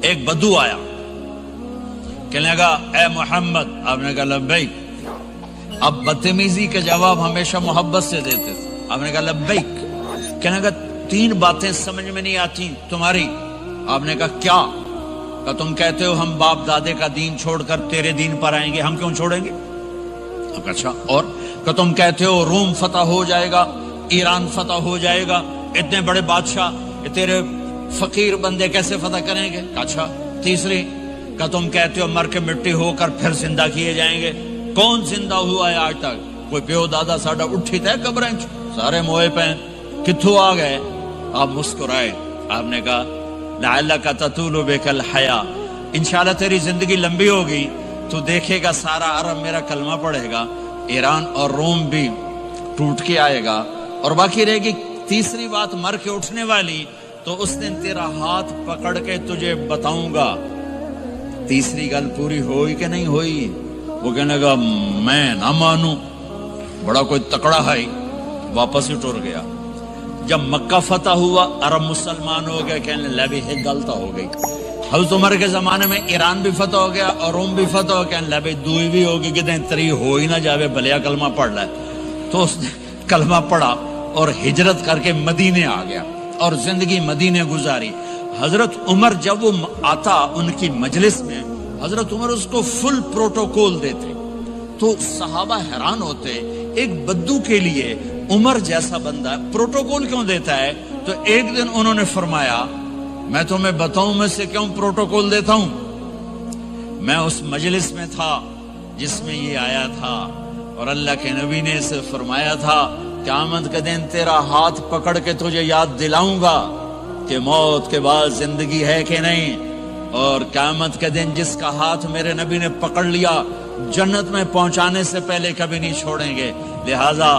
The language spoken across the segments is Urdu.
ایک بدو آیا، کہنے لگا اے محمد، آپ نے کہا لبیک۔ اب بدتمیزی کا جواب ہمیشہ محبت سے دیتے تھے، آپ نے کہا لبیک۔ کہنے لگا 3 باتیں سمجھ میں نہیں آتی تمہاری۔ آپ نے کہا کیا؟ کہ تم کہتے ہو ہم باپ دادے کا دین چھوڑ کر تیرے دین پر آئیں گے، ہم کیوں چھوڑیں گے؟ اچھا، اور کہ تم کہتے ہو روم فتح ہو جائے گا، ایران فتح ہو جائے گا، اتنے بڑے بادشاہ تیرے فقیر بندے کیسے فتح کریں گے؟ اچھا، تیسری کہ تم کہتے ہو مر کے مٹی ہو کر پھر زندہ کیے جائیں گے، کون زندہ ہوا ہے آج تک؟ کوئی پیو دادا ساڈا اٹھی تے قبریں سارے موئے پہ کتھوں آ گئے؟ آپ مسکرائے، آپ نے کہا لعلک تطول بک الحیا، انشاءاللہ تیری زندگی لمبی ہوگی تو دیکھے گا سارا عرب میرا کلمہ پڑھے گا، ایران اور روم بھی ٹوٹ کے آئے گا، اور باقی رہے گی تیسری بات مر کے اٹھنے والی، تو اس دن تیرا ہاتھ پکڑ کے تجھے بتاؤں گا۔ تیسری گل پوری ہوئی کہ نہیں ہوئی؟ وہ کہنے لگا میں نہ مانوں، بڑا کوئی تکڑا ہے، واپس ہی ٹر گیا۔ جب مکہ فتح ہوا، عرب مسلمان ہو گئے، کہنے لگے ایک غلطی ہو گئی۔ حضرت عمر کے زمانے میں ایران بھی فتح ہو گیا اور روم بھی فتح ہو گیا، کہنے لگے دوئی بھی ہوگی کہ دن تری ہو ہی نہ جاوے، بھلیا کلمہ پڑھ لے۔ تو اس نے کلمہ پڑھا اور ہجرت کر کے مدینے آ گیا اور زندگی مدینے گزاری۔ حضرت عمر جب وہ آتا ان کی مجلس میں، حضرت عمر اس کو فل پروٹوکول دیتے، تو صحابہ حیران ہوتے، ایک بدو کے لیے عمر جیسا بندہ پروٹوکول کیوں دیتا ہے؟ تو ایک دن انہوں نے فرمایا میں تمہیں بتاؤں میں سے کیوں پروٹوکول دیتا ہوں؟ میں اس مجلس میں تھا جس میں یہ آیا تھا، اور اللہ کے نبی نے اسے فرمایا تھا قیامت کے دن تیرا ہاتھ پکڑ کے تجھے یاد دلاؤں گا کہ موت کے بعد زندگی ہے کہ نہیں، اور قیامت کے دن جس کا ہاتھ میرے نبی نے پکڑ لیا جنت میں پہنچانے سے پہلے کبھی نہیں چھوڑیں گے، لہٰذا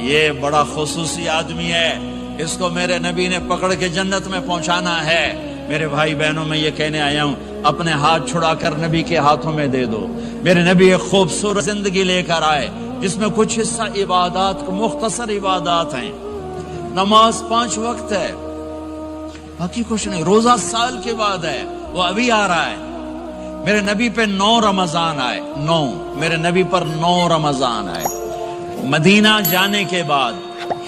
یہ بڑا خصوصی آدمی ہے، اس کو میرے نبی نے پکڑ کے جنت میں پہنچانا ہے۔ میرے بھائی بہنوں میں یہ کہنے آیا ہوں، اپنے ہاتھ چھڑا کر نبی کے ہاتھوں میں دے دو۔ میرے نبی ایک خوبصورت زندگی لے کر آئے جس میں کچھ حصہ عبادات، مختصر عبادات ہیں، نماز 5 وقت ہے، باقی کچھ نہیں، روزہ سال کے بعد ہے، وہ ابھی آ رہا ہے۔ میرے نبی پہ 9 رمضان آئے، 9 میرے نبی پر 9 رمضان آئے۔ مدینہ جانے کے بعد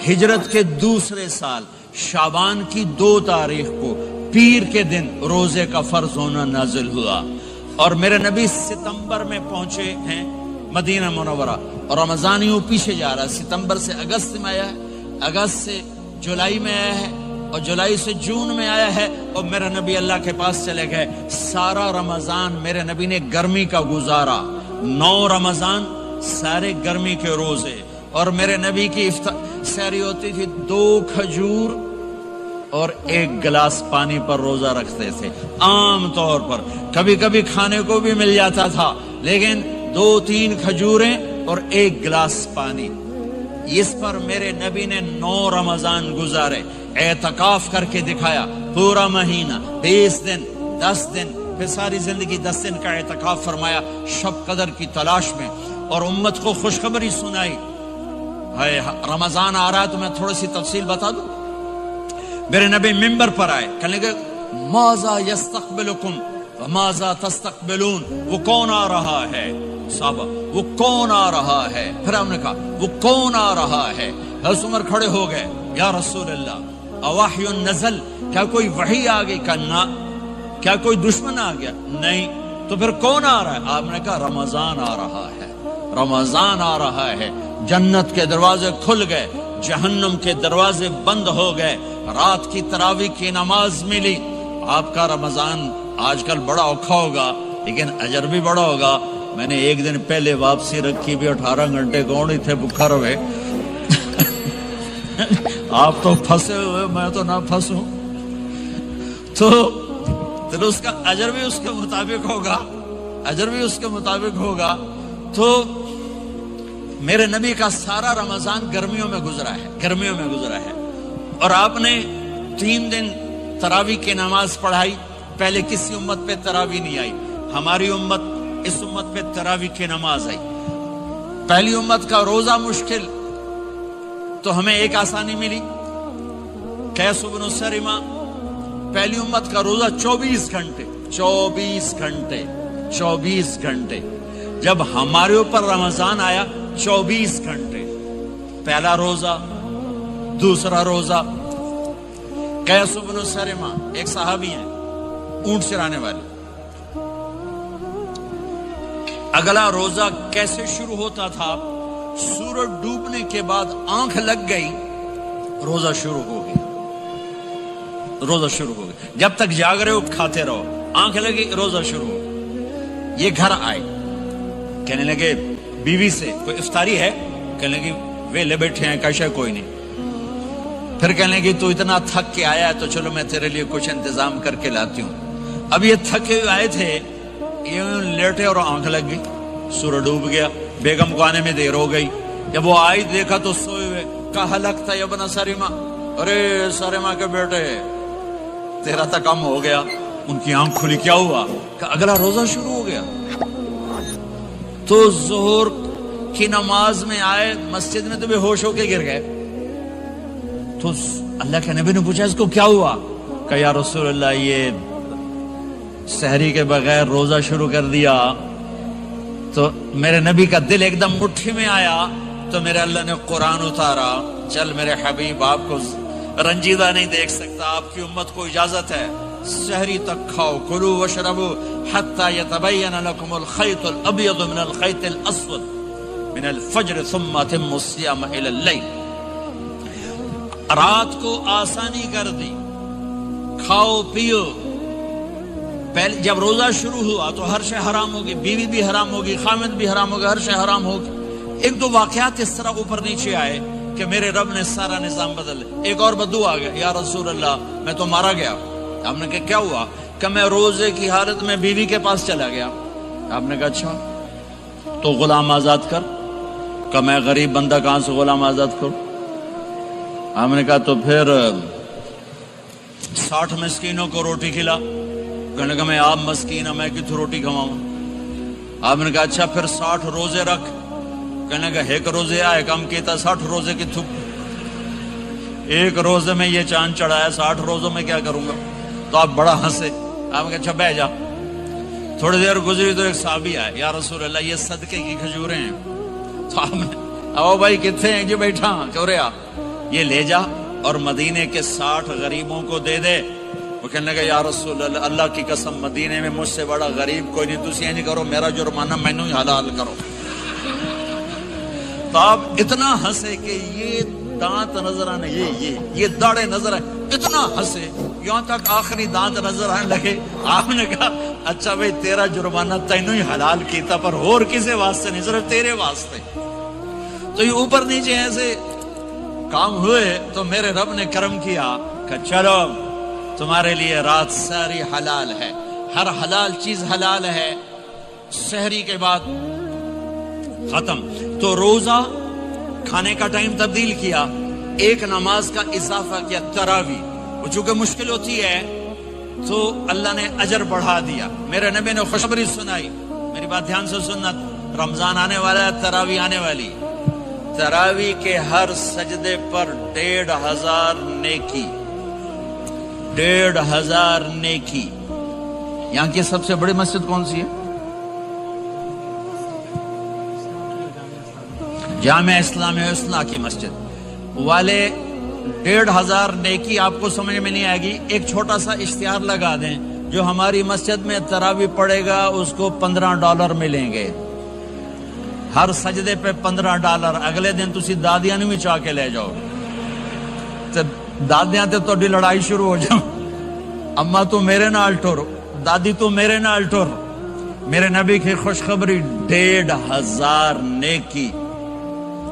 ہجرت کے دوسرے سال شعبان کی 2 تاریخ کو پیر کے دن روزے کا فرض ہونا نازل ہوا، اور میرے نبی ستمبر میں پہنچے ہیں مدینہ منورہ، اور رمضان یوں پیچھے جا رہا ہے، ستمبر سے اگست میں آیا ہے، اگست سے جولائی میں آیا ہے، اور جولائی سے جون میں آیا ہے، اور میرے نبی اللہ کے پاس چلے گئے۔ سارا رمضان میرے نبی نے گرمی کا گزارا، 9 رمضان سارے گرمی کے روزے، اور میرے نبی کی سحری ہوتی تھی 2 کھجور اور 1 گلاس پانی پر روزہ رکھتے تھے عام طور پر، کبھی کبھی کھانے کو بھی مل جاتا تھا، لیکن 2-3 کھجوریں اور 1 گلاس پانی، اس پر میرے نبی نے 9 رمضان گزارے، اعتکاف کر کے دکھایا، پورا مہینہ 20 دن 10 دن، پھر ساری زندگی 10 دن کا اعتکاف فرمایا شب قدر کی تلاش میں، اور امت کو خوشخبری سنائی۔ رمضان آ رہا ہے تو میں تھوڑی سی تفصیل بتا دوں۔ میرے نبی منبر پر آئے، کہنے لگے ماذا یستقبلکم وماذا تستقبلون، وہ کون آ رہا ہے؟ صحابہ وہ کون آ رہا ہے؟ پھر ہم نے کہا وہ کون آ رہا ہے؟ حضرت عمر کھڑے ہو گئے، یا رسول اللہ اوحی نزل، کیا کوئی وحی آ گئی؟ کہ نہ۔ کیا کوئی دشمن آ گیا؟ نہیں۔ تو پھر کون آ رہا ہے؟ آپ نے کہا رمضان آ رہا ہے، رمضان آ رہا ہے، جنت کے دروازے کھل گئے، جہنم کے دروازے بند ہو گئے، رات کی تراویح کی نماز ملی۔ آپ کا رمضان آج کل بڑا اوکھا ہوگا لیکن اجر بھی بڑا ہوگا۔ میں نے ایک دن پہلے واپسی رکھی بھی، 18 گھنٹے کون ہی تھے بھوکا رہے۔ آپ تو پھنسے ہوئے، میں تو نہ پھنسوں، تو اس کا اجر بھی اس کے مطابق ہوگا، اجر بھی اس کے مطابق ہوگا۔ تو میرے نبی کا سارا رمضان گرمیوں میں گزرا ہے، گرمیوں میں گزرا ہے، اور آپ نے 3 دن تراویح کی نماز پڑھائی۔ پہلے کسی امت پہ تراویح نہیں آئی، ہماری امت، اس امت پہ تراویح کی نماز آئی۔ پہلی امت کا روزہ مشکل، تو ہمیں ایک آسانی ملی، قیس بن سرمہ، پہلی امت کا روزہ 24 گھنٹے، 24 گھنٹے 24 گھنٹے. جب ہمارے اوپر رمضان آیا 24 گھنٹے. پہلا روزہ، دوسرا روزہ. قیس بن سرمہ ایک صحابی ہیں، اونٹ چرانے والے. اگلا روزہ کیسے شروع ہوتا تھا؟ سورج ڈوبنے کے بعد آنکھ لگ گئی، روزہ شروع ہو گیا. روزہ شروع ہو گیا. جب تک جاگ رہے ہو کھاتے رہو، آنکھ لگی روزہ شروع ہو گیا. یہ گھر آئے، کہنے لگے بیوی سے کوئی افطاری ہے؟ کہنے لگے ویلے بیٹھے ہیں، کیسا کوئی نہیں. پھر کہنے لگے تو اتنا تھک کے آیا ہے تو چلو میں تیرے لیے کچھ انتظام کر کے لاتی ہوں. اب یہ تھکے ہوئے آئے تھے، یہ لیٹے اور آنکھ لگ گئی، سورج ڈوب گیا. بیگم کو آنے میں دیر ہو گئی. جب وہ آئی دیکھا تو سوئے ہوئے. کہا لگتا ہے ابن سرمہ، ارے سرمہ کے بیٹے تیرا تو کم ہو گیا. ان کی آنکھ کھلی، کیا ہوا؟ کہ اگلا روزہ شروع ہو گیا. تو ظہر کی نماز میں آئے مسجد میں تو بے ہوش ہو کے گر گئے. تو اللہ کے نبی نے پوچھا اس کو کیا ہوا؟ کہ یا رسول اللہ یہ سحری کے بغیر روزہ شروع کر دیا. تو میرے نبی کا دل ایک دم مٹھی میں آیا. تو میرے اللہ نے قرآن اتارا، چل میرے حبیب آپ کو رنجیدہ نہیں دیکھ سکتا، آپ کی امت کو اجازت ہے سحری تک کھاؤ، کلوا واشربوا حتی یتبین لکم الخیط الابیض من الخیط الاسود من الفجر ثم اتموا الصیام الی اللیل. رات کو آسانی کر دی، کھاؤ پیو. پہلے جب روزہ شروع ہوا تو ہر شے حرام ہوگی، بیوی بھی حرام ہوگی، خامد بھی حرام ہوگا، ہر شے حرام ہوگی. ایک دو واقعات اس طرح اوپر نیچے آئے کہ میرے رب نے سارا نظام بدل. ایک اور بدو آ گیا، یا رسول اللہ میں تو مارا گیا. آپ نے کہا کیا ہوا؟ کہ میں روزے کی حالت میں بیوی کے پاس چلا گیا. آپ نے کہا اچھا تو غلام آزاد کر. کہ میں غریب بندہ کہاں سے غلام آزاد کروں؟ آپ نے کہا تو پھر 60 مسکینوں کو روٹی کھلا. کہنے لگا میں آپ مسکین ہوں، میں کتوں روٹی کھواؤں؟ آپ نے کہا اچھا پھر 60 روزے رکھ. کہنے لگا ایک روزے آئے کم کیتا، 60 روزے کتوں؟ ایک روزے میں یہ چاند چڑھایا، 60 روزوں میں کیا کروں گا؟ تو آپ بڑا ہنسے. آپ نے کہا اچھا بیٹھ جا. تھوڑی دیر گزری تو ایک صحابی آئے، یا رسول اللہ یہ صدقے کی کھجوریں ہیں. تو آپ نے او بھائی کتنے ہیں؟ جی بیٹھا چوریا، یہ لے جا اور مدینے کے 60 غریبوں کو دے دے. وہ کہنے لگا یا رسول اللہ اللہ کی قسم مدینے میں مجھ سے بڑا غریب کوئی نہیں، تسی یہ نہیں کرو، میرا جرمانہ مینوں ہی حلال کرو. تو آپ اتنا ہنسے کہ یہ دانت نظر آنے، یہ داڑے نظر آئے، اتنا ہنسے یہاں تک آخری دانت نظر آنے لگے. آپ نے کہا اچھا بھائی تیرا جرمانہ تینوں ہی حلال کیتا، پر اور کسی واسطے نہیں، صرف تیرے واسطے. تو یہ اوپر نیچے ایسے کام ہوئے تو میرے رب نے کرم کیا کہ چلو تمہارے لیے رات ساری حلال ہے، ہر حلال چیز حلال ہے. سحری کے بعد ختم. تو روزہ کھانے کا ٹائم تبدیل کیا، ایک نماز کا اضافہ کیا، تراویح. وہ چونکہ مشکل ہوتی ہے تو اللہ نے اجر بڑھا دیا. میرے نبی نے خوشخبری سنائی، میری بات دھیان سے سننا، رمضان آنے والا ہے، تراویح آنے والی. تراویح کے ہر سجدے پر 1500 نیکی، 1500 نیکی. یہاں کی سب سے بڑی مسجد کون سی ہے؟ جامعہ اسلامیہ اصلاح کی مسجد والے. 1500 نیکی آپ کو سمجھ میں نہیں آئے گی. ایک چھوٹا سا اشتہار لگا دیں، جو ہماری مسجد میں تراویح پڑے گا اس کو $15 ملیں گے، ہر سجدے پہ $15. اگلے دن تسی دادیاں نہیں چاہ کے لے جاؤ، دادیاں تے تہاڈی لڑائی شروع ہو جاؤ. اما تو میرے نال ٹر، دادی تو میرے نال ٹر. میرے نبی کی خوشخبری، 1500 نیکی،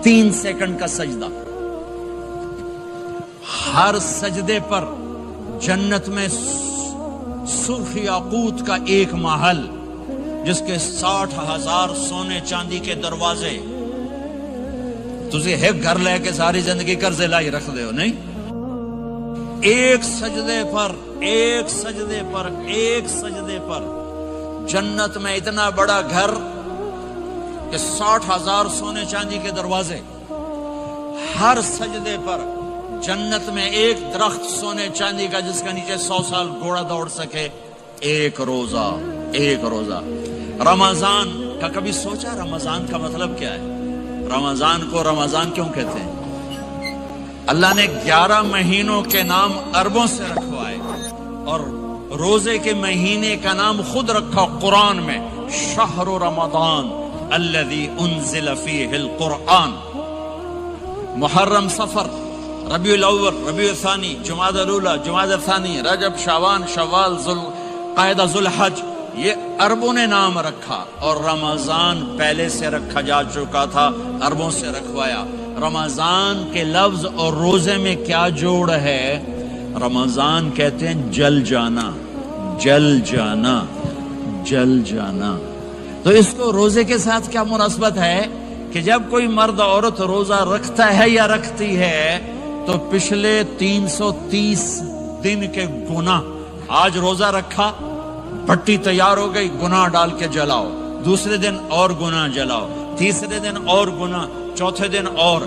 3 سیکنڈ کا سجدہ. ہر سجدے پر جنت میں سرخ یاقوت کا ایک محل جس کے 60,000 سونے چاندی کے دروازے. تسی ایک گھر لے کے ساری زندگی قرضے لائی رکھ دے ہو نہیں. ایک سجدے پر جنت میں اتنا بڑا گھر کہ 60,000 سونے چاندی کے دروازے. ہر سجدے پر جنت میں ایک درخت سونے چاندی کا جس کا نیچے 100 سال گھوڑا دوڑ سکے. ایک روزہ رمضان کا کبھی سوچا رمضان کا مطلب کیا ہے؟ رمضان کو رمضان کیوں کہتے ہیں؟ اللہ نے 11 مہینوں کے نام عربوں سے رکھوائے اور روزے کے مہینے کا نام خود رکھا قرآن میں، شہر رمضان الذی انزل فیہ القرآن۔ محرم، صفر، ربیع الاول، ربیع الثانی، جمادی الاولی، جمادی الثانی، رجب، شعبان، شوال، ذوالقعدہ، ذوالحج، یہ عربوں نے نام رکھا، اور رمضان پہلے سے رکھا جا چکا تھا، عربوں سے رکھوایا۔ رمضان کے لفظ اور روزے میں کیا جوڑ ہے؟ رمضان کہتے ہیں جل جانا، جل جانا، جل جانا۔ تو اس کو روزے کے ساتھ کیا مناسبت ہے کہ جب کوئی مرد عورت روزہ رکھتا ہے یا رکھتی ہے تو پچھلے 330 دن کے گناہ، آج روزہ رکھا، بھٹی تیار ہو گئی، گناہ ڈال کے جلاؤ، دوسرے دن اور گناہ جلاؤ، تیسرے دن اور گناہ، چوتھے دن اور،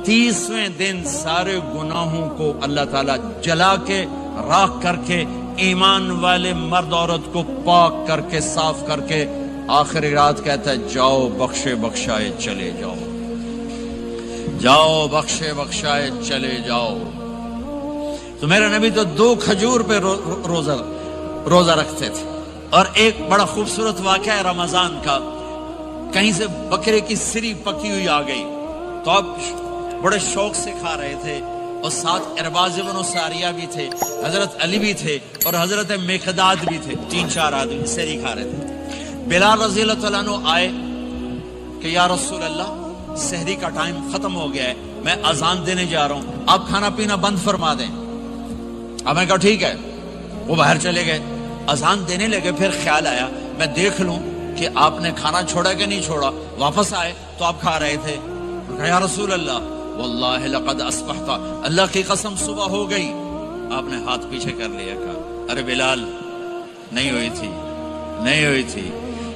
30ویں دن سارے گناہوں کو اللہ تعالیٰ جلا کے، راکھ کر کے، ایمان والے مرد عورت کو پاک کر کے، صاف کر کے، آخری رات کہتا ہے جاؤ بخشے بخشائے چلے جاؤ، جاؤ بخشے بخشائے چلے جاؤ۔ تو میرے نبی تو 2 کھجور پہ روزہ رکھتے تھے۔ اور ایک بڑا خوبصورت واقعہ ہے رمضان کا، کہیں سے بکرے کی سری پکی ہوئی آ گئی تو اب بڑے شوق سے کھا رہے تھے، اور ساتھ ارباز بن ساریہ بھی تھے، حضرت علی بھی تھے، اور حضرت مقداد بھی تھے، 3-4 آدمی سری کھا رہے تھے۔ بلال رضی اللہ تعالیٰ عنہ آئے کہ یا رسول اللہ، سحری کا ٹائم ختم ہو گیا ہے، میں اذان دینے جا رہا ہوں، آپ کھانا پینا بند فرما دیں۔ اب میں کہا ٹھیک ہے، وہ باہر چلے گئے، اذان دینے لگے، پھر خیال آیا میں دیکھ لوں کہ آپ نے کھانا چھوڑا کہ نہیں چھوڑا۔ واپس آئے تو آپ کھا رہے تھے۔ یا رسول اللہ واللہ لقد اصبحت، اللہ کی قسم صبح ہو گئی۔ آپ نے ہاتھ پیچھے کر لیا، کہا ارے بلال، نہیں ہوئی تھی، نہیں ہوئی تھی،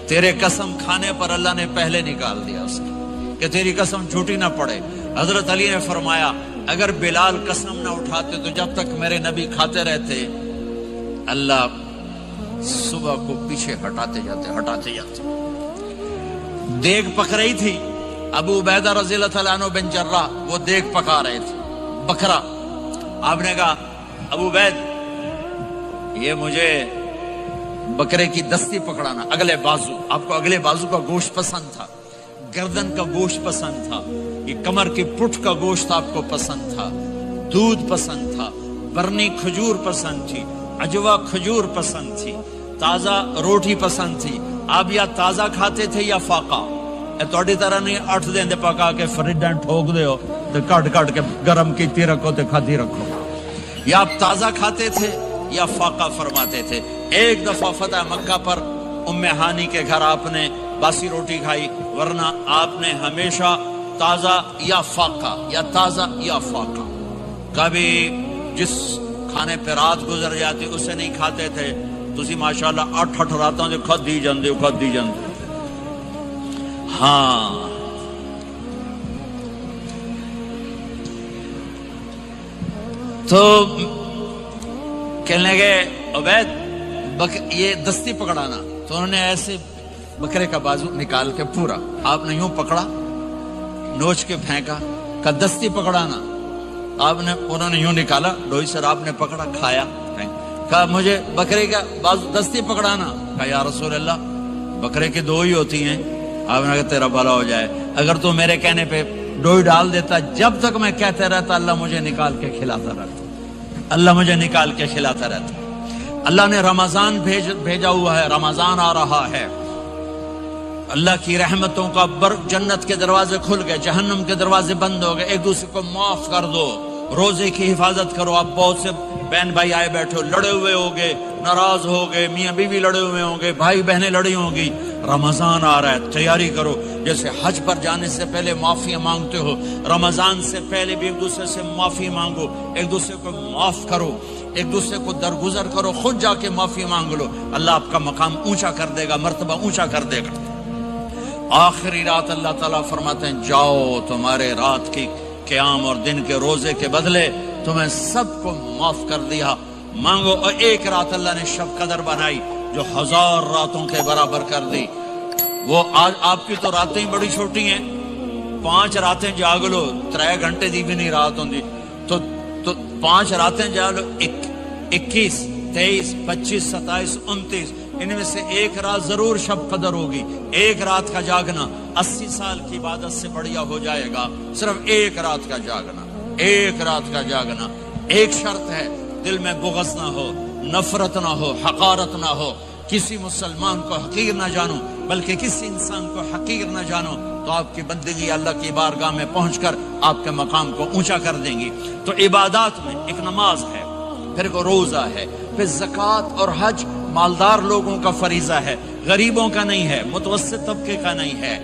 تیرے قسم کھانے پر اللہ نے پہلے نکال دیا اس کی، کہ تیری قسم جھوٹی نہ پڑے۔ حضرت علی نے فرمایا اگر بلال قسم نہ اٹھاتے تو جب تک میرے نبی کھاتے رہتے، اللہ صبح کو پیچھے ہٹاتے جاتے۔ دیگ پک رہی تھی، ابو عبیدہ رضی اللہ تعالیٰ عنہ بن جراح وہ دیگ پکا رہے تھے، بکرا۔ آپ نے کہا ابو عبید، یہ مجھے بکرے کی دستی پکڑانا، اگلے بازو، آپ کو اگلے بازو کا گوشت پسند تھا، گردن کا گوشت پسند تھا، یہ کمر کی پٹھ کا گوشت آپ کو پسند تھا، دودھ پسند تھا، برنی کھجور پسند تھی، عجوا کھجور پسند تھی، تازہ روٹی پسند تھی۔ آپ یا تازہ کھاتے تھے یا فاقہ، توڑی طرح نہیں 8 دن دے پکا کے فریڈاں ٹھوک دے ہو تو کٹ کے گرم کیتی رکھو تے کھاتی رکھو، یا آپ تازہ کھاتے تھے یا فاقہ فرماتے تھے۔ ایک دفعہ فتح مکہ پر ام ہانی کے گھر آپ نے باسی روٹی کھائی، ورنہ آپ نے ہمیشہ تازہ یا فاقہ، یا تازہ یا فاقہ، کبھی جس کھانے پہ رات گزر جاتی اسے نہیں کھاتے تھے۔ تسی ماشاءاللہ 8 راتاں جو کھدی جاندے ہو۔ ہاں، تو کہنے لگے عبید یہ دستی پکڑانا، تو انہوں نے ایسے بکرے کا بازو نکال کے پورا آپ نے یوں پکڑا، نوچ کے پھینکا، کہا دستی پکڑانا، انہوں نے یوں نکالا ڈوئی سر، آپ نے پکڑا، کھایا، کہا مجھے بکرے کا بازو دستی پکڑانا، کہا یا رسول اللہ بکرے کی 2 ہی ہوتی ہیں۔ آپ نے کہا تیرا بھلا ہو جائے، اگر تو میرے کہنے پہ ڈوئی ڈال دیتا، جب تک میں کہتے رہتا اللہ مجھے نکال کے کھلاتا رہتا، اللہ مجھے نکال کے کھلاتا رہتا۔ اللہ نے رمضان بھیجا ہوا ہے، رمضان آ رہا ہے، اللہ کی رحمتوں کا جنت کے دروازے کھل گئے، جہنم کے دروازے بند ہو گئے، ایک دوسرے کو معاف کر دو، روزے کی حفاظت کرو۔ آپ بہت سے بہن بھائی آئے بیٹھے ہو، لڑے ہوئے ہوگے، ناراض ہو گئے، میاں بیوی لڑے ہوئے ہوں گے، بھائی بہنیں لڑی ہوں گی، رمضان آ رہا ہے، تیاری کرو۔ جیسے حج پر جانے سے پہلے معافی مانگتے ہو، رمضان سے پہلے بھی ایک دوسرے سے معافی مانگو، ایک دوسرے کو معاف کرو، ایک دوسرے کو درگزر کرو، خود جا کے معافی مانگ لو، اللہ آپ کا مقام اونچا کر دے گا، مرتبہ اونچا کر دے گا۔ آخری رات اللہ تعالیٰ فرماتے ہیں جاؤ، تمہارے رات کی قیام اور دن کے روزے کے بدلے تمہیں سب کو معاف کر دیا، مانگو، اور ایک رات اللہ نے شب قدر بنائی جو 1000 راتوں کے برابر کر دی. وہ آج آپ کی تو راتیں ہی بڑی چھوٹی ہیں، 5 راتیں جاگ لو 3 گھنٹے دی بھی نہیں رات ہوندی، تو 5 راتیں جاگ لو، 21 23 25 27 29، ان میں سے ایک رات ضرور شب قدر ہوگی. ایک رات کا جاگنا 80 سال کی عبادت سے بڑھیا ہو جائے گا. صرف ایک رات کا جاگنا، ایک رات کا جاگنا. ایک شرط ہے، دل میں بغض نہ ہو، نفرت نہ ہو، حقارت نہ ہو. کسی مسلمان کو حقیر نہ جانو، بلکہ کسی انسان کو حقیر نہ جانو، تو آپ کی بندگی اللہ کی بارگاہ میں پہنچ کر آپ کے مقام کو اونچا کر دیں گی. تو عبادات میں ایک نماز ہے، پھر ایک روزہ ہے، پھر زکوٰۃ اور حج مالدار لوگوں کا فریضہ ہے، غریبوں کا نہیں ہے، متوسط طبقے کا نہیں ہے.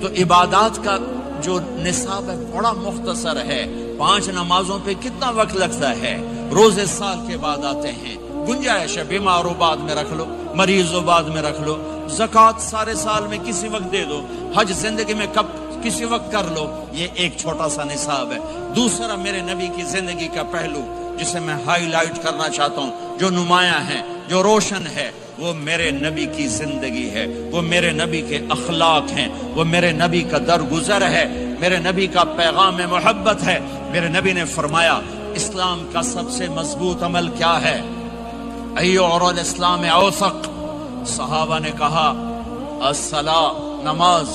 تو عبادات کا جو نصاب ہے بڑا مختصر ہے. 5 نمازوں پہ کتنا وقت لگتا ہے؟ روزے سال کے بعد آتے ہیں، گنجائش ہے، بیمار ہو بعد میں رکھ لو، مریض ہو بعد میں رکھ لو. زکوٰۃ سارے سال میں کسی وقت دے دو، حج زندگی میں کب کسی وقت کر لو. یہ ایک چھوٹا سا نصاب ہے. دوسرا میرے نبی کی زندگی کا پہلو جسے میں ہائی لائٹ کرنا چاہتا ہوں، جو نمایاں ہے، جو روشن ہے، وہ میرے نبی کی زندگی ہے، وہ میرے نبی کے اخلاق ہیں، وہ میرے نبی کا درگزر ہے، میرے نبی کا پیغام محبت ہے. میرے نبی نے فرمایا اسلام کا سب سے مضبوط عمل کیا ہے؟ ایو اور الاسلام اوثق. صحابہ نے کہا الصلاۃ، نماز.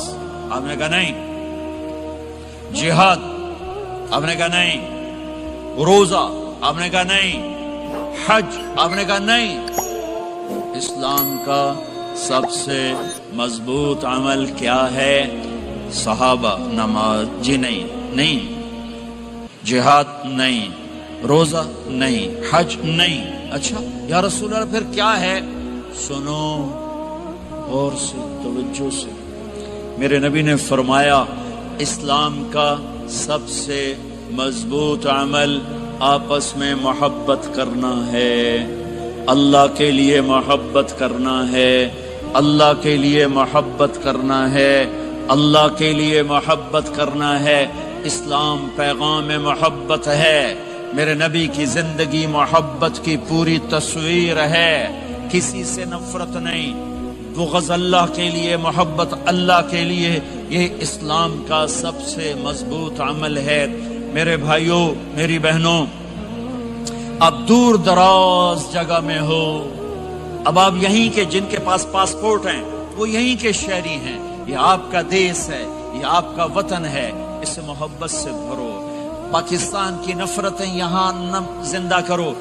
آپ نے کہا نہیں. جہاد؟ آپ نے کہا نہیں. روزہ؟ آپ نے کہا نہیں. حج؟ آپ نے کہا نہیں. اسلام کا سب سے مضبوط عمل کیا ہے؟ صحابہ نماز. جی نہیں. جہاد نہیں. روزہ نہیں. حج نہیں. اچھا یا رسول اللہ پھر کیا ہے؟ سنو اور سے توجہ سے. میرے نبی نے فرمایا اسلام کا سب سے مضبوط عمل آپس میں محبت کرنا ہے. اللہ کے لیے محبت کرنا ہے. اللہ کے لیے محبت کرنا ہے. اللہ کے لیے محبت کرنا ہے. اسلام پیغام محبت ہے. میرے نبی کی زندگی محبت کی پوری تصویر ہے. کسی سے نفرت نہیں، بغض اللہ کے لیے، محبت اللہ کے لیے. یہ اسلام کا سب سے مضبوط عمل ہے. میرے بھائیوں، میری بہنوں، اب دور دراز جگہ میں ہو، اب آپ یہیں کے، جن کے پاس پاسپورٹ ہیں وہ یہیں کے شہری ہیں. یہ آپ کا دیس ہے، یہ آپ کا وطن ہے. اسے محبت سے بھرو. پاکستان کی نفرتیں یہاں نہ زندہ کرو.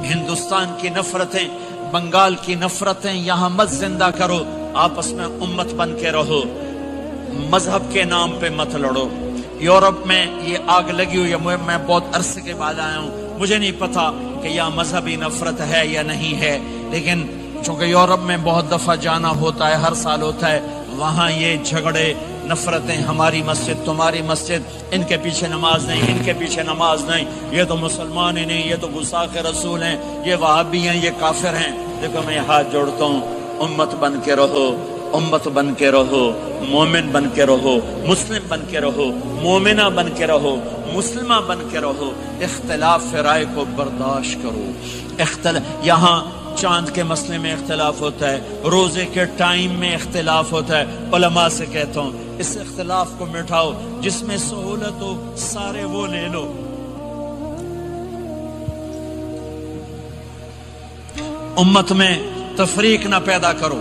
ہندوستان کی نفرتیں، بنگال کی نفرتیں یہاں مت زندہ کرو. آپس میں امت بن کے رہو. مذہب کے نام پہ مت لڑو. یورپ میں یہ آگ لگی ہوئی ہے. میں بہت عرصے کے بعد آیا ہوں، مجھے نہیں پتا کہ یہاں مذہبی نفرت ہے یا نہیں ہے، لیکن چونکہ یورپ میں بہت دفعہ جانا ہوتا ہے، ہر سال ہوتا ہے، وہاں یہ جھگڑے، نفرتیں، ہماری مسجد تمہاری مسجد، ان کے پیچھے نماز نہیں، ان کے پیچھے نماز نہیں، یہ تو مسلمان ہی نہیں، یہ تو گستاخ رسول ہیں، یہ وہابی ہیں، یہ کافر ہیں. دیکھو میں ہاتھ جوڑتا ہوں، امت بن کے رہو، امت بن کے رہو، مومن بن کے رہو، مسلم بن کے رہو، مومنہ بن کے رہو، مسلمہ بن کے رہو. اختلاف رائے کو برداشت کرو. یہاں چاند کے مسئلے میں اختلاف ہوتا ہے، روزے کے ٹائم میں اختلاف ہوتا ہے. علماء سے کہتا ہوں اس اختلاف کو مٹاؤ. جس میں سہولت ہو سارے وہ لے لو. امت میں تفریق نہ پیدا کرو.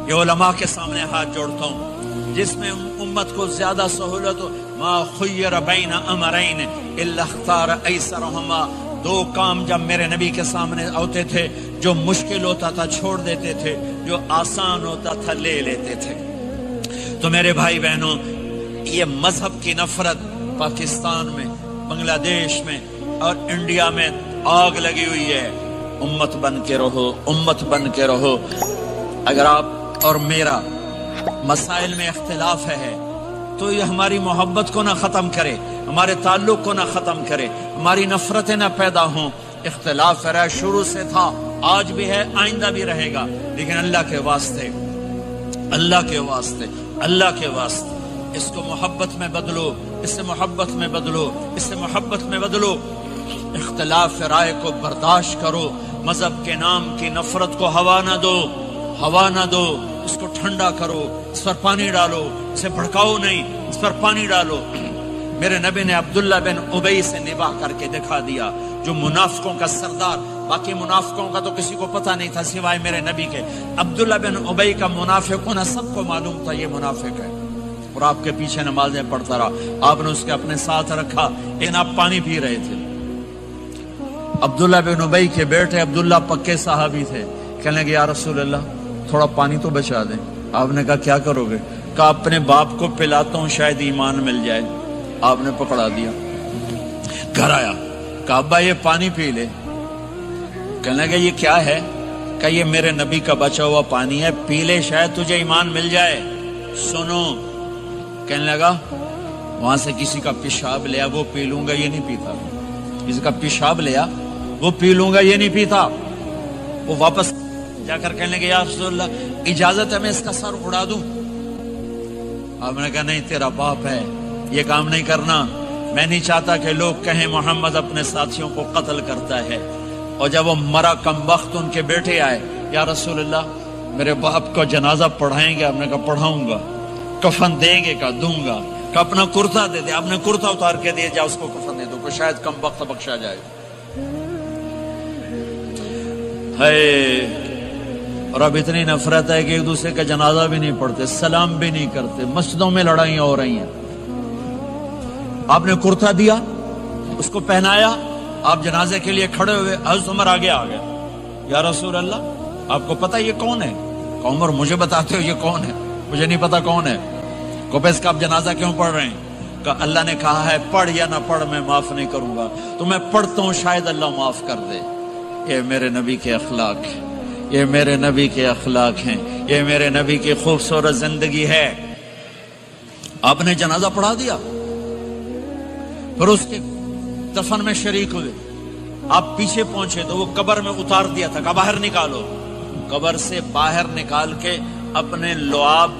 یہ علماء کے سامنے ہاتھ جوڑتا ہوں، جس میں امت کو زیادہ سہولت ہو. ما خیر بین امرین الا اختار ایسرہما. 2 کام جب میرے نبی کے سامنے ہوتے تھے، جو مشکل ہوتا تھا چھوڑ دیتے تھے، جو آسان ہوتا تھا لے لیتے تھے. تو میرے بھائی بہنوں، یہ مذہب کی نفرت پاکستان میں، بنگلہ دیش میں اور انڈیا میں آگ لگی ہوئی ہے. امت بن کے رہو، امت بن کے رہو. اگر آپ اور میرا مسائل میں اختلاف ہے تو یہ ہماری محبت کو نہ ختم کرے، ہمارے تعلق کو نہ ختم کرے، ہماری نفرتیں نہ پیدا ہوں. اختلاف شروع سے تھا، آج بھی ہے، آئندہ بھی رہے گا، لیکن اللہ کے واسطے، اللہ کے واسطے، اللہ کے واسطے اس کو محبت میں بدلو، اس سے محبت میں بدلو، اس سے محبت میں بدلو. اختلاف رائے کو برداشت کرو، مذہب کے نام کی نفرت کو ہوا نہ دو، ہوا نہ دو، اس کو ٹھنڈا کرو، اس پر پانی ڈالو، اسے بھڑکاؤ نہیں، اس پر پانی ڈالو۔ میرے نبی نے عبداللہ بن ابی سے نباہ کر کے دکھا دیا، جو منافقوں کا سردار، باقی منافقوں کا تو کسی کو پتہ نہیں تھا سوائے میرے نبی کے، عبداللہ بن ابی کا منافقوں نے سب کو معلوم تھا یہ منافق ہے، اور آپ کے پیچھے نمازیں پڑھتا رہا، آپ نے اس کے اپنے ساتھ رکھا، لیکن آپ پانی پی رہے تھے۔ عبداللہ بن ابی کے بیٹے عبداللہ پکے صحابی تھے، کہنے لگے یا رسول اللہ تھوڑا پانی تو بچا دیں۔ آپ نے کہا کیا کرو گے؟ کہا اپنے باپ کو پلاتا ہوں شاید ایمان مل جائے۔ آپ نے پکڑا دیا، گھر آیا، کہا ابا یہ پانی پی لے۔ کہنے لگے یہ کیا ہے؟ کہا یہ میرے نبی کا بچا ہوا پانی ہے، پی لے شاید تجھے ایمان مل جائے۔ سنو، کہنے لگا وہاں سے کسی کا پیشاب لیا وہ پی لوں گا، یہ نہیں پیتا، کسی کا پیشاب لیا وہ پی لوں گا، یہ نہیں پیتا۔ وہ واپس جا کر کہنے لگے یا رسول اللہ اجازت ہے میں اس کا سر اڑا دوں؟ آپ نے کہا نہیں، تیرا باپ ہے، یہ کام نہیں کرنا، میں نہیں چاہتا کہ لوگ کہیں محمد اپنے ساتھیوں کو قتل کرتا ہے۔ اور جب وہ مرا کم وقت ان کے بیٹے آئے، یا رسول اللہ میرے باپ کو جنازہ پڑھائیں گے؟ آپ نے کہا پڑھاؤں گا۔ کفن دیں گے؟ کہا دوں گا۔ کہ اپنا کرتا دے دے۔ آپ نے کرتا اتار کے دیا، جا اس کو کفن دے دو کہ شاید کم وقت بخشا جائے۔ اور اب اتنی نفرت ہے کہ ایک دوسرے کا جنازہ بھی نہیں پڑھتے، سلام بھی نہیں کرتے، مسجدوں میں لڑائیاں ہو رہی ہیں۔ آپ نے کرتا دیا، اس کو پہنایا، آپ جنازے کے لیے کھڑے ہوئے، حضرت عمر آگے آ گیا، یا رسول اللہ آپ کو پتہ یہ کون ہے؟ کہ عمر مجھے بتاتے ہو یہ کون ہے؟ مجھے نہیں پتا کون ہے۔ کو اس کا آپ جنازہ کیوں پڑھ رہے ہیں؟ کہ اللہ نے کہا ہے پڑھ یا نہ پڑھ میں معاف نہیں کروں گا، تو میں پڑھتا ہوں شاید اللہ معاف کر دے۔ یہ میرے نبی کے اخلاق ہیں، یہ میرے نبی کے اخلاق ہیں، یہ میرے نبی کی خوبصورت زندگی ہے۔ آپ نے جنازہ پڑھا دیا، پھر اس کے دفن میں شریک ہوئے، آپ پیچھے پہنچے تو وہ قبر میں اتار دیا تھا کہ باہر نکالو۔ قبر سے باہر نکال کے اپنے لعاب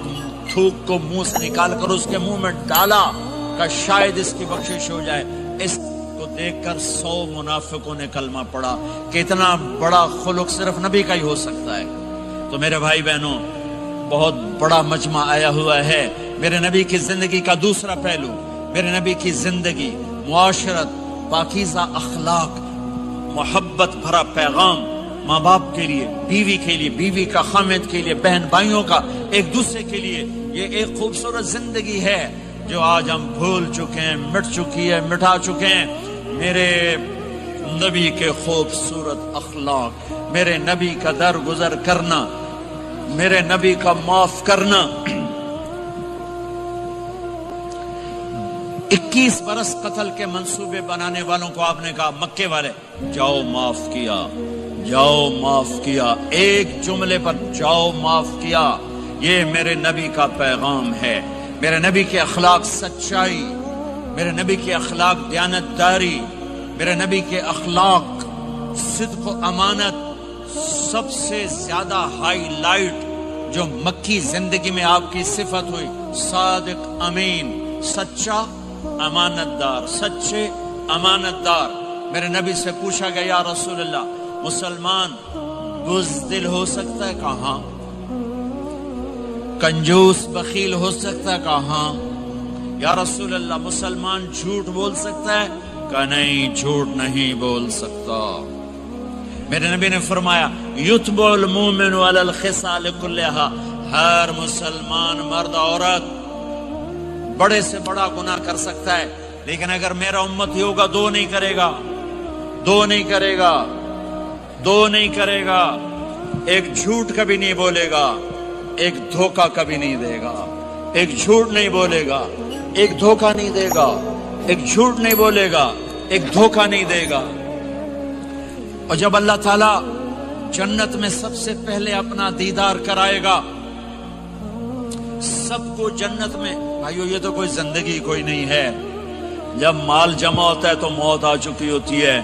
تھوک کو منہ سے نکال کر اس کے منہ میں ڈالا کہ شاید اس کی بخشش ہو جائے۔ اس کو دیکھ کر 100 منافقوں نے کلمہ پڑھا کہ اتنا بڑا خلق صرف نبی کا ہی ہو سکتا ہے۔ تو میرے بھائی بہنوں، بہت بڑا مجمع آیا ہوا ہے۔ میرے نبی کی زندگی کا دوسرا پہلو، میرے نبی کی زندگی، معاشرت، پاکیزہ اخلاق، محبت بھرا پیغام، ماں باپ کے لیے، بیوی کے لیے، بیوی کا خامد کے لیے، بہن بھائیوں کا ایک دوسرے کے لیے، یہ ایک خوبصورت زندگی ہے جو آج ہم بھول چکے ہیں، مٹ چکی ہے، مٹا چکے ہیں۔ میرے نبی کے خوبصورت اخلاق، میرے نبی کا درگزر کرنا، میرے نبی کا معاف کرنا۔ 21 برس قتل کے منصوبے بنانے والوں کو آپ نے کہا مکے والے جاؤ معاف کیا، جاؤ معاف کیا، ایک جملے پر جاؤ معاف کیا۔ یہ میرے نبی کا پیغام ہے۔ میرے نبی کے اخلاق سچائی، میرے نبی کے اخلاق دیانتداری، میرے نبی کے اخلاق صدق و امانت۔ سب سے زیادہ ہائی لائٹ جو مکی زندگی میں آپ کی صفت ہوئی، صادق امین، سچا امانت دار، سچے امانت دار۔ میرے نبی سے پوچھا گیا یا رسول اللہ مسلمان بزدل ہو سکتا ہے؟ کہاں؟ کنجوس بخیل ہو سکتا ہے؟ کہاں؟ یا رسول اللہ مسلمان جھوٹ بول سکتا ہے؟ کہ نہیں، جھوٹ نہیں بول سکتا۔ میرے نبی نے فرمایا یتبع المومن علی الخصال کلھا، ہر مسلمان مرد عورت بڑے سے بڑا گناہ کر سکتا ہے، لیکن اگر میرا امتی ہوگا دو نہیں کرے گا، دو نہیں کرے گا، دو نہیں کرے گا۔ ایک جھوٹ کبھی نہیں بولے گا، ایک دھوکہ کبھی نہیں دے گا۔ ایک جھوٹ نہیں بولے گا، ایک دھوکہ نہیں دے گا، ایک جھوٹ نہیں بولے گا، ایک دھوکہ نہیں دے گا۔ اور جب اللہ تعالیٰ جنت میں سب سے پہلے اپنا دیدار کرائے گا سب کو جنت میں، بھائیو یہ تو کوئی زندگی کوئی نہیں ہے۔ جب مال جمع ہوتا ہے تو موت آ چکی ہوتی ہے۔